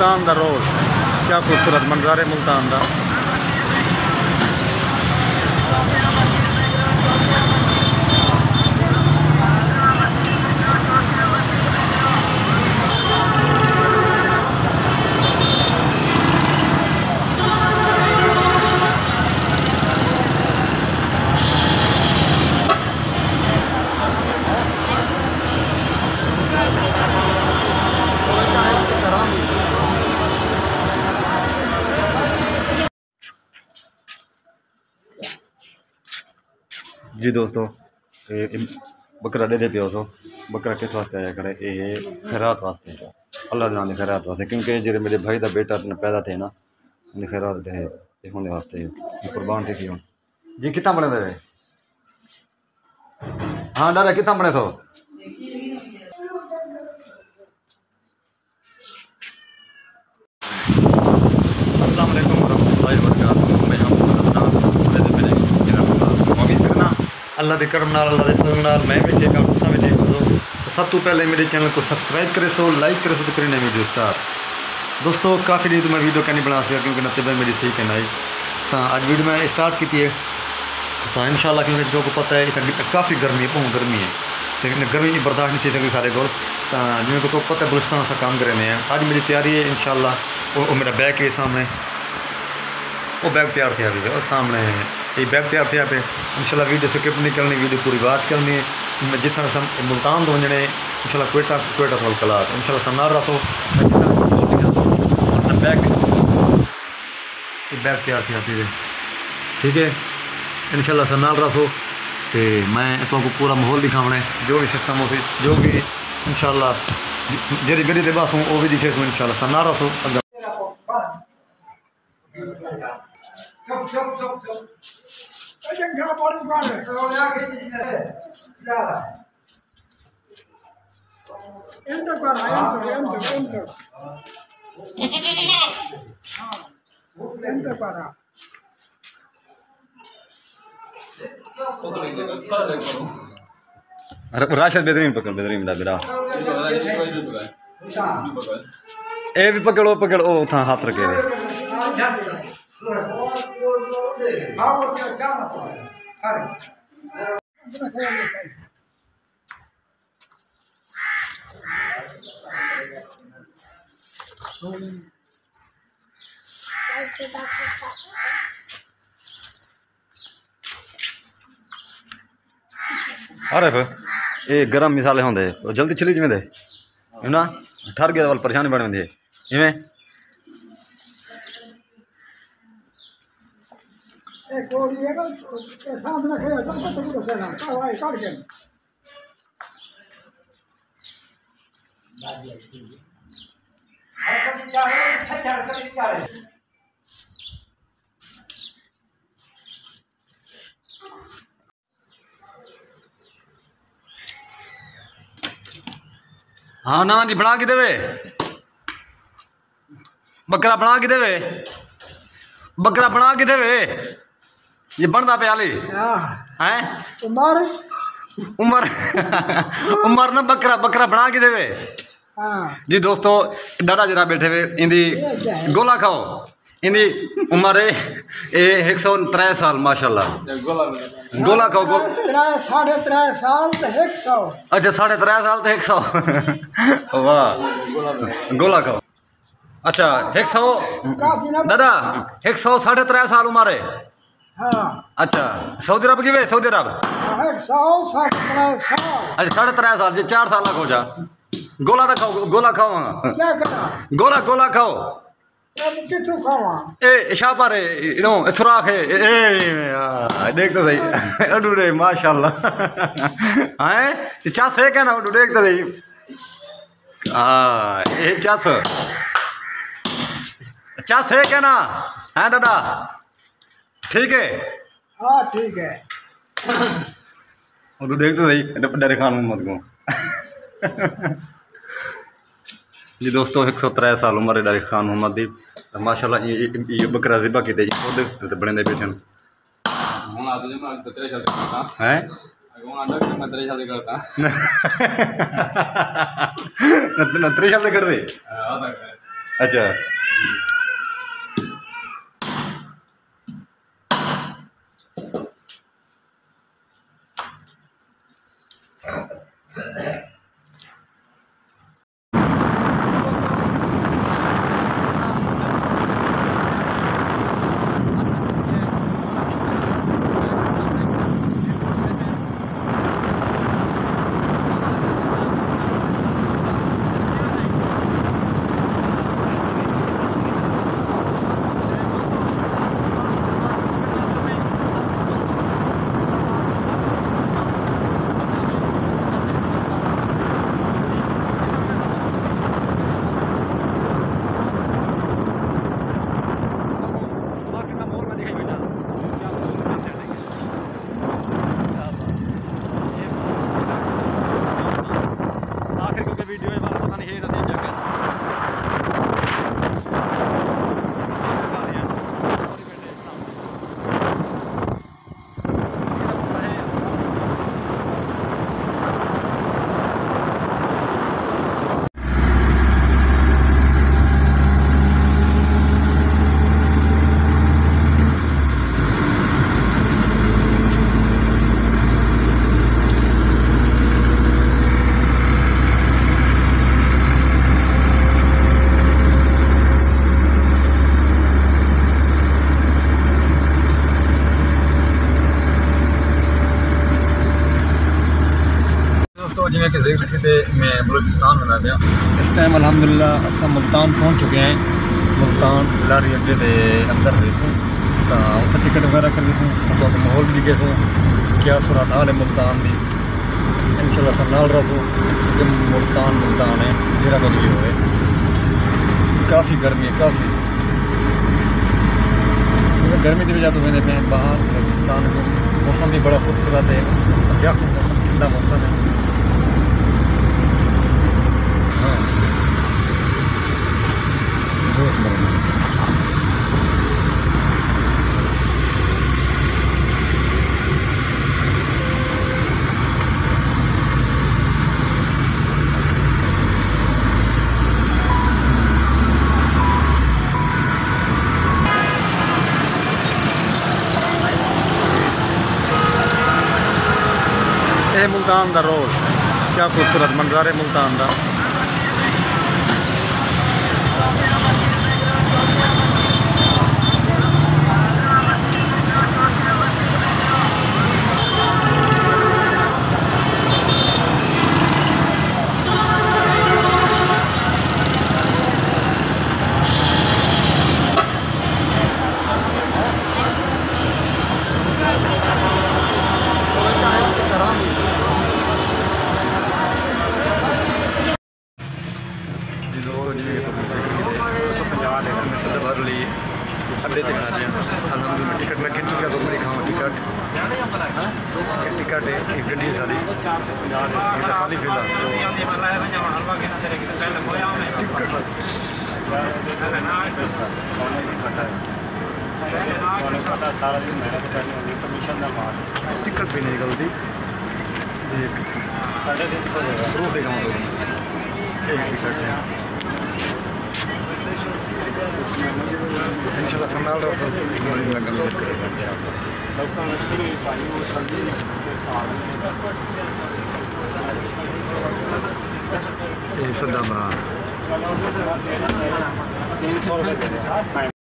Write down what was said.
मुल्तान दा रोड, क्या खूबसूरत मंजर है मुल्तान दा। जी दोस्तों, बकरा दे पियो सो बकरा किस वास्ते आया करे, ये खैरात वास्ते, अल्लाह के नाम की खैरात वास्ते, क्योंकि जो मेरे भाई का बेटा पैदा थे ना, उन्हें खैरात दे होने वास्ते कुर्बान थे क्यों जी। कितना बने थे? हाँ डाले कितना बने सो? अस्सलाम वालेकुम वरहमतुल्लाहि वबरकातुहू। मैं उम्मीद करना अल्लाह के करम नाल, अल्लाह के फजल नाल मैं भी ठीक हूँ, तुसा भी ठीक हो। तो सब तो पहले मेरे चैनल को सब्सक्राइब करे सो, लाइक करे सो, तो करें नई वीडियो स्टार्ट। दोस्तों काफ़ी दिन तो मैं वीडियो क्या नहीं बना सका क्योंकि ना तबीयत मेरी सही कहना आई, तो अज वीडियो मैं स्टार्ट की है। तो इंशाल्लाह क्योंकि जो को पता है इतना काफ़ी गर्मी है, बहुत गर्मी है, लेकिन गर्मी की बर्दाश्त नहीं थी सकती सारे को। जिमें को तो पता है बलुचिस्तान से काम करे हैं। आज मेरी तैयारी है इंशाल्लाह, वो मेरा बैग के सामने, वो बैग तैयार थे अभी और सामने ये बैग तैयार थे पे इंशाल्लाह। वीडियो स्किप नहीं करनी, वीडियो पूरी वाच करनी है। जितना मुल्तान तो वजने इंशाल्लाह कोयटा थोड़ा कलाक इंशाल्लाह सनार रसो बैग तैयार थे अभी, ठीक है इंशाल्लाह सनार रसो। तो मैं तो पूरा माहौल दिखावना है, जो भी सिस्टम हो जो भी इंशाल्लाह जी गरी के बस वो भी दिखे सो इंशाल्लाह सनार रसो। राशद बेहतरीन पकड़, बेहतरीन बिरा ए भी पकड़ो ओ था हाथ रखे अरे ये गर्म मिसाले होंगे जल्दी चली जिमें दे ना ठर गया वाल परेशानी बन दी इवें हाँ ना जी बना के देवे बकरा, बना के देवे बकरा, बना के देवे ये बनता पे आली हैं उमर उमर उमर ना बकरा बना के देवे जी। दोस्तों डाडा जरा बैठे हुए इंदी गोला खाओ, इंदी उम्र है 103 साल माशाल्लाह। गोला खाओ 3.5 साल तो 100। अच्छा 3.5 साल तो 100 वाह गोला खाओ। अच्छा 100 दादा 103 साल उम्र है। अच्छा सऊदी अरब की वे सऊदी अरब 103 साल। अच्छा 3.5 साल जी 4 साल हो जा। गोला तो खाओ, गोला खाओ क्या करा गोला खाओ ए शापर है नो सुराख है ए देख तो सही अडू रे माशाल्लाह हैं चास है क्या ना अडू देख तो सही ए चास है क्या ना हैं दादा ठीक है। हाँ ठीक है अडू देख तो सही डरे खान मोहम्मद को जी। दोस्तों 103 साल उम्र है डारिक खान मोहम्मद दी माशाल्लाह। ये बकरा ज़िबा की खुद बने दे बैठे हैं नत्रे साल कर दे अच्छा वीडियो है पता नहीं है नतीजा क्या दोस्तों जिमें कि जिक्र किते मैं बलूचिस्तान बना दिया इस टाइम अल्हम्दुलिल्लाह अस मुल्तान पहुँच चुके हैं। मुल्तान लारी अड्डे के अंदर रही सूँ तो उत्थे टिकट वगैरह कर सूँ तो माहौल भी दिखे सूँ क्या सूरत हाल है मुल्तान की इंशाल्लाह सब नाल रसूँ कि मुल्तान है जरा कुछ भी होए काफ़ी गर्मी है काफ़ी गर्मी की वजह तो मैंने पे बाहर बलूचिस्तान में मौसम भी बड़ा खूबसूरत है यख मौसम ठंडा मौसम है। मुल्तान का रोड क्या खूबसूरत मंजर है मुल्तान का। अड्डे तक अलहमदुलिल्लाह टिकट मैं गिन चुका तो मेरी खाऊँ टिकट टिकट है एक गड्डी सारी खाली फिलहाल टिकट भी नहीं निकलती जी 350 रूपये का मतलब एक टिकट है इंशाल्लाह संभाल रहा सब ये सदा